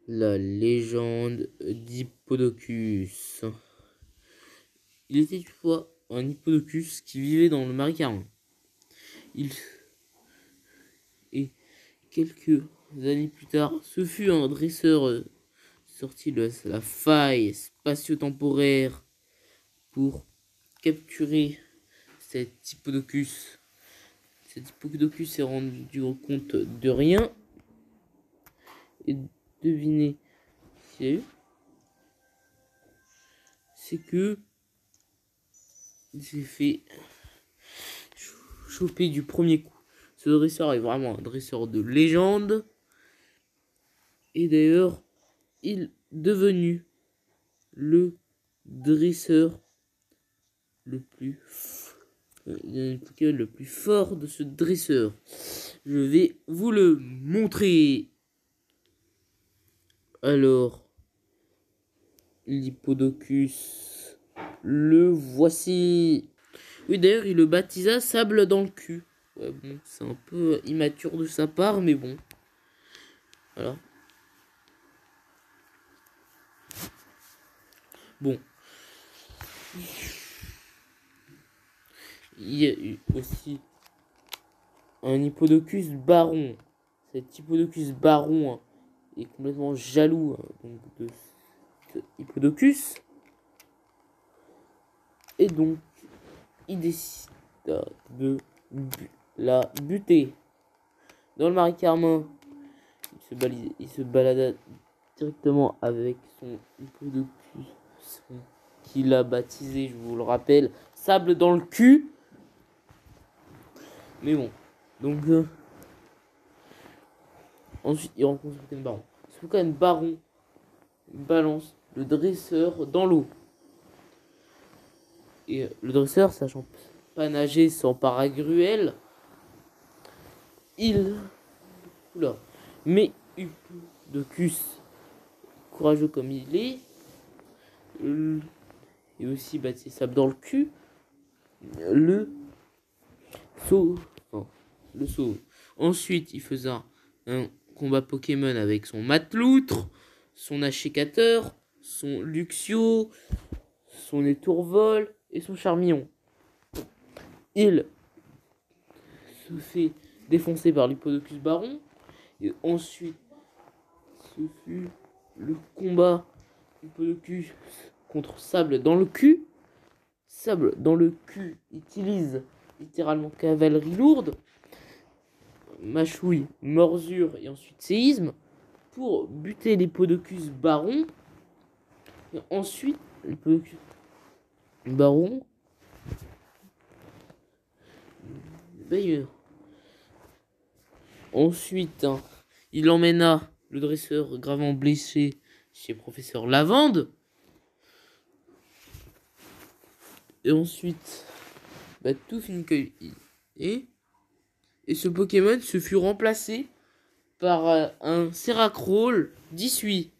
La légende d'Hippodocus. Il était une fois un Hippodocus qui vivait dans le marais Caron. Et quelques années plus tard, ce fut un dresseur sorti de la faille spatio-temporaire pour capturer cet Hippodocus. Cet Hippodocus s'est rendu compte de rien. Et devinez, c'est que il s'est fait choper du premier coup. Ce dresseur est vraiment un dresseur de légende. Et d'ailleurs, il est devenu le dresseur le plus fort de ce dresseur. Je vais vous le montrer. Alors, l'Hippodocus, le voici. Oui, d'ailleurs, il le baptisa Sable dans le cul. Ouais, bon, c'est un peu immature de sa part, mais bon. Voilà. Bon. Il y a eu aussi un Hippodocus baron. Cet Hippodocus baron est complètement jaloux donc, de ce Hippodocus. Et donc, il décide de la buter. Dans le marais Carmin, il se balada directement avec son Hippodocus qu'il a baptisé, je vous le rappelle, Sable dans le cul. Mais bon, donc ensuite il rencontre Foucault Baron. Foucault Baron balance le dresseur dans l'eau. Et le dresseur, sachant pas nager sans paragruelle, mais Hippodocus, courageux comme il est, et aussi baptisé Sable dans le cul, le sauve. Ensuite, il faisait un combat Pokémon avec son Matloutre, son Achécateur, son Luxio, son Étourvol et son Charmillon. Il se fait défoncer par l'Hippodocus Baron. Et ensuite, ce fut le combat Hippodocus contre Sable dans le cul. Sable dans le cul utilise littéralement cavalerie lourde, mâchouille, morsure et ensuite séisme pour buter l'Hippodocus Baron. Et ensuite, l'Hippodocus Baron d'ailleurs. Ensuite, il emmena le dresseur gravement blessé chez Professeur Lavande. Et ensuite, tout finit que et ce Pokémon se fut remplacé par un Seracrol 18.